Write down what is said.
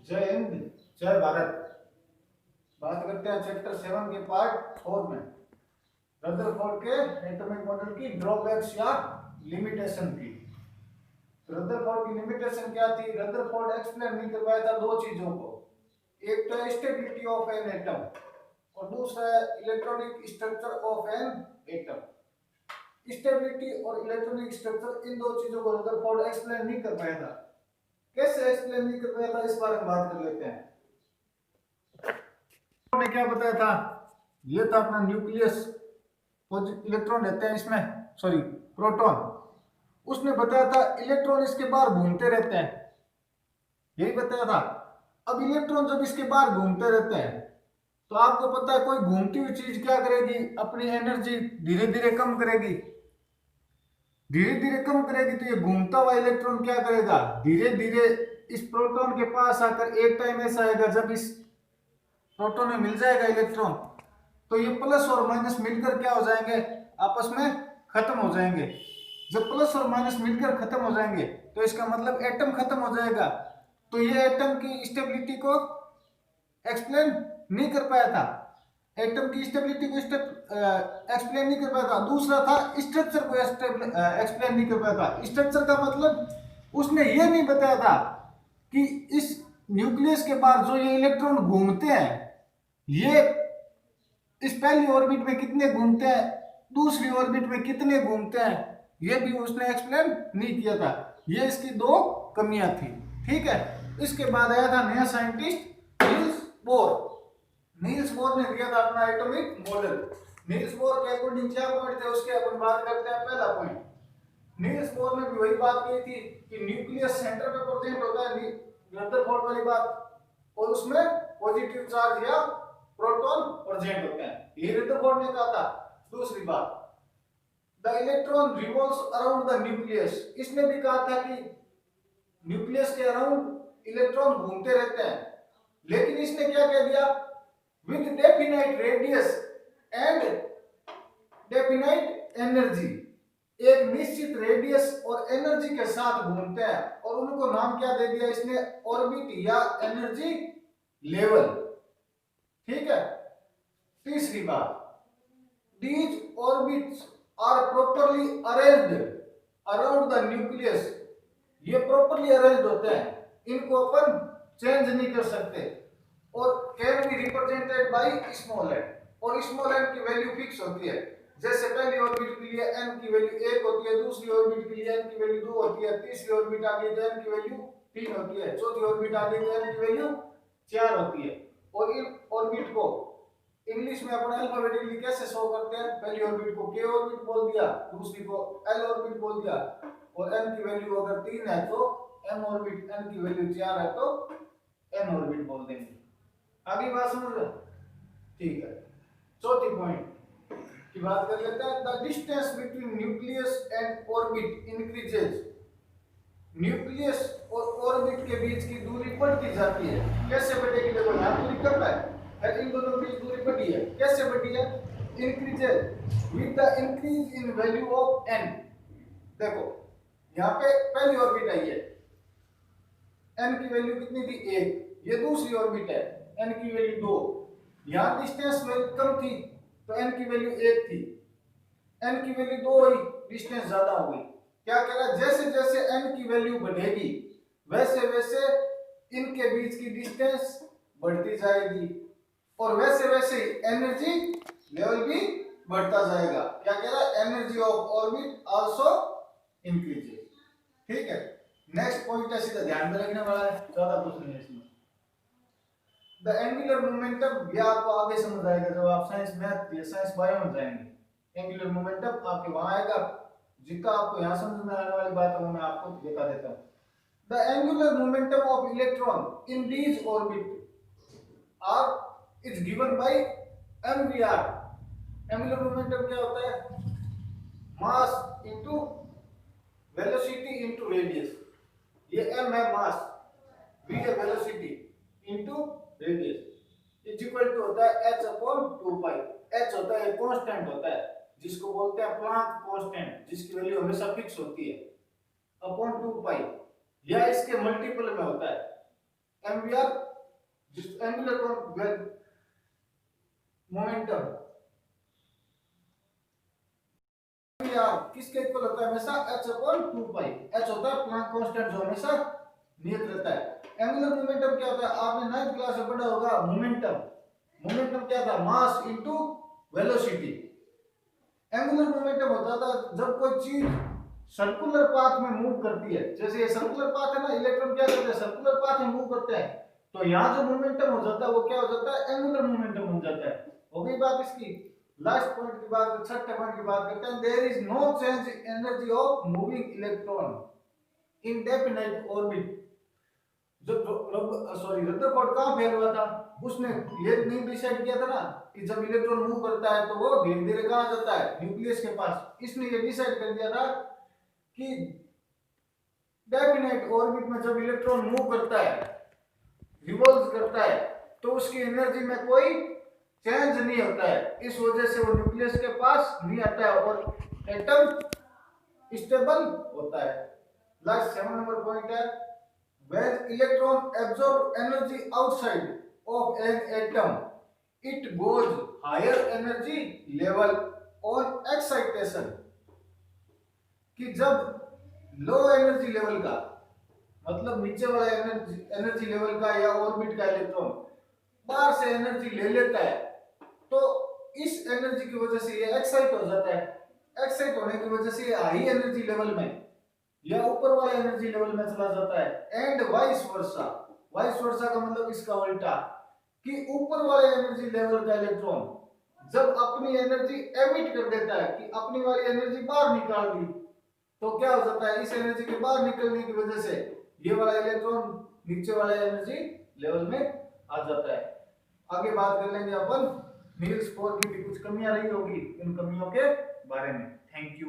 जय हिंद, जय भारत। बात करते हैं चैप्टर 7 के पार्ट 4 में रदरफोर्ड के एटॉमिक मॉडल की ड्रॉबैक्स या लिमिटेशन की। रदरफोर्ड की लिमिटेशन क्या थी? रदरफोर्ड एक्सप्लेन नहीं कर पाया था दो चीजों को, एक तो स्टेबिलिटी ऑफ एन एटम और दूसरा है electronic structure of an atom. Stability और इलेक्ट्रॉनिक स्ट्रक्चर, इन दो चीजों को रदरफोर्ड एक्सप्लेन नहीं कर पाया था। कैसे एक्सप्लेन नहीं कर पाया था, इस बारे में बात कर लेते हैं। ने क्या बताया था? ये था अपना न्यूक्लियस, इलेक्ट्रॉन रहते हैं इसमें, सॉरी प्रोटॉन। उसने बताया था इलेक्ट्रॉन इसके बाहर घूमते रहते हैं, यही बताया था। अब इलेक्ट्रॉन जब इसके बाहर घूमते रहते हैं तो आपको पता है कोई घूमती हुई चीज क्या करेगी? अपनी एनर्जी धीरे धीरे कम करेगी। धीरे धीरे कम करेगी तो ये घूमता हुआ इलेक्ट्रॉन क्या करेगा? धीरे धीरे इस प्रोटॉन के पास आकर एक टाइम ऐसा आएगा जब इस प्रोटॉन में मिल जाएगा इलेक्ट्रॉन, तो ये प्लस और माइनस मिलकर क्या हो जाएंगे? आपस में खत्म हो जाएंगे। जब प्लस और माइनस मिलकर खत्म हो जाएंगे तो इसका मतलब एटम खत्म हो जाएगा। तो ये एटम की स्टेबिलिटी को एक्सप्लेन नहीं कर पाया था, एटम की स्टेबिलिटी को एक्सप्लेन नहीं कर पाया था। दूसरा था स्ट्रक्चर को एक्सप्लेन नहीं कर पाया था। स्ट्रक्चर का मतलब उसने ये नहीं बताया था कि इस न्यूक्लियस के बाहर जो ये इलेक्ट्रॉन घूमते हैं, ये इस पहली ऑर्बिट में कितने घूमते हैं, दूसरी ऑर्बिट में कितने घूमते हैं, ये भी उसने एक्सप्लेन नहीं किया था। ये इसकी दो कमियां थी, ठीक है। इसके बाद आया था नया scientist Niels Bohr. Niels Bohr ने दिया था अपना एटॉमिक मॉडल। नील्स बोर के अकॉर्डिंग क्या पॉइंट थे उसके अपन बात करते हैं। पहला पॉइंट, नील्स बोर ने भी वही बात की थी कि न्यूक्लियस सेंटर पे प्रेजेंट होता है, रदरफोर्ड वाली बात, और उसमें पॉजिटिव चार्ज या प्रोटॉन प्रेजेंट होते हैं, ये रदरफोर्ड ने कहा था। दूसरी बात, the electron revolves around the nucleus, इसने भी कहा था कि न्यूक्लियस के अराउंड इलेक्ट्रॉन घूमते रहते हैं। लेकिन इसने क्या कह दिया? With definite radius and definite energy, एक निश्चित रेडियस और एनर्जी के साथ घूमते हैं, और उनको नाम क्या दे दिया इसने? ऑर्बिट या एनर्जी लेवल, ठीक है। तीसरी बात, these orbits are properly arranged around the nucleus, ये properly arranged होते हैं, इनको अपन चेंज नहीं कर सकते, और can be represented by small n, और small n की वैल्यू फिक्स होती है। जैसे पहली ऑर्बिट के लिए n की वैल्यू 1 होती है, दूसरी ऑर्बिट के लिए n की वैल्यू 2 होती है, तीसरी ऑर्बिट आ गई तो n की वैल्यू 3 होती है, चौथी ऑर्बिट आ गई तो n की वैल्यू 4 होती है। और इन ऑर्बिट को इंग्लिश में अपन अल्फाबेटिकली कैसे शो करते हैं? पहली ऑर्बिट को k ऑर्बिट बोल दिया, दूसरी को l ऑर्बिट बोल दिया, और n की वैल्यू अगर 3 है तो m ऑर्बिट, n की वैल्यू 4 है तो n ऑर्बिट बोल देंगे। आगे बात समझ रहे? ठीक है। चौथी पॉइंट की बात कर लेते हैं। The distance between nucleus and orbit increases, nucleus और ऑर्बिट के बीच की दूरी बढ़ती जाती है। कैसे बढ़ेगी? देखो यहां दूरी कम है, इन दोनों के बीच दूरी बढ़ी है। कैसे बढ़ी है? Increases with the increase in value of n। देखो यहाँ पे पहली ऑर्बिट आई है, n की वैल्यू कितनी थी? 1। ये दूसरी ऑर्बिट है, n की वैल्यू 2। यहाँ डिस्टेंस कम थी तो n की वैल्यू 1 थी, n की वैल्यू 2 हुई, डिस्टेंस ज्यादा हो गई। क्या कह रहा है? जैसे जैसे n की वैल्यू बढ़ेगी वैसे वैसे इनके बीच की डिस्टेंस बढ़ती जाएगी, और वैसे वैसे एनर्जी लेवल भी बढ़ता जाएगा। क्या कह रहा है? Energy of orbit also increases, ठीक है। नेक्स्ट पॉइंट है, सीधा ध्यान में रखने वाला है, ज्यादा कुछ नहीं है इसमें। द एंगुलर मोमेंटम, ये आपको आगे समझ आएगा जब आप साइंस मैथ या साइंस बायो में जाएंगे। एंगुलर मोमेंटम आपके वहां आएगा, जितना आपको यहाँ समझ में आने वाली बात है वो मैं आपको बता देता हूँ। The angular momentum of electron in these orbit are is given by mvr। Angular momentum क्या होता है? Mass into velocity into radius. ये m है मास, v है velocity, into radius is equal to होता है h अपॉन 2 पाई। h होता है कांस्टेंट होता है जिसको बोलते हैं प्लांक कांस्टेंट, जिसकी वैल्यू हमेशा फिक्स होती है, अपॉन 2 पाई, या इसके मल्टीपल में होता है। MVR जिस एंगुलर मोमेंटम किसके इक्वल होता है हमेशा h/2 पाई। h होता है प्लैंक कांस्टेंट जो हमेशा नियत रहता है। एंगुलर मोमेंटम क्या होता है आपने 9th क्लास में पढ़ा होगा। मोमेंटम मोमेंटम क्या था मास इनटू वेलोसिटी। एंगुलर मोमेंटम होता था जब कोई चीज सर्कुलर पाथ में मूव करती है। जैसे ये सर्कुलर पाथ है ना, इलेक्ट्रॉन क्या करते हैं सर्कुलर पाथ में मूव करते हैं, तो यहाँ जो मोमेंटम हो जाता है वो क्या हो जाता है एंगुलर मोमेंटम हो जाता है। हो गई बात इसकी। लास्ट पॉइंट की बात, छठे पॉइंट की बात करते हैं। There is no change in energy of moving electron in definite orbit. जब रदरफोर्ड कहाँ फेल हुआ था, उसने ये नहीं डिसाइड किया था ना कि जब इलेक्ट्रॉन मूव करता है तो वो धीरे धीरे कहाँ जाता है न्यूक्लियस के पास। इसने ये डिसाइड कर दिया था कि डेफिनाइट ऑर्बिट में जब इलेक्ट्रॉन मूव करता है रिवॉल्व करता है तो उसकी एनर्जी में कोई चेंज नहीं होता है। इस वजह से वो न्यूक्लियस के पास नहीं आता है और एटम स्टेबल होता है। लास्ट 7 नंबर पॉइंट है when electron absorb energy outside of an atom it goes higher energy level on excitation। कि जब लो एनर्जी लेवल का मतलब नीचे वाला एनर्जी लेवल का या ऑर्बिट का इलेक्ट्रॉन बाहर से एनर्जी ले लेता है तो इस एनर्जी की वजह से ये एक्साइट हो जाता है। एक्साइट होने की वजह से ये हाई एनर्जी लेवल में या ऊपर वाले एनर्जी लेवल में चला जाता है। And vice versa, vice versa का मतलब इसका उल्टा कि ऊपर वाले एनर्जी लेवल का इलेक्ट्रॉन जब अपनी एनर्जी एमिट कर देता है कि अपनी वाली एनर्जी बाहर निकाल दी तो क्या हो जाता है इस एनर्जी के बाहर निकलने की वजह से ये वाला इलेक्ट्रॉन नीचे वाले एनर्जी लेवल में आ जाता है। आगे बात कर लेंगे अपन नील्स बोर की भी कुछ कमियां रही होगी उन कमियों के बारे में। Thank you.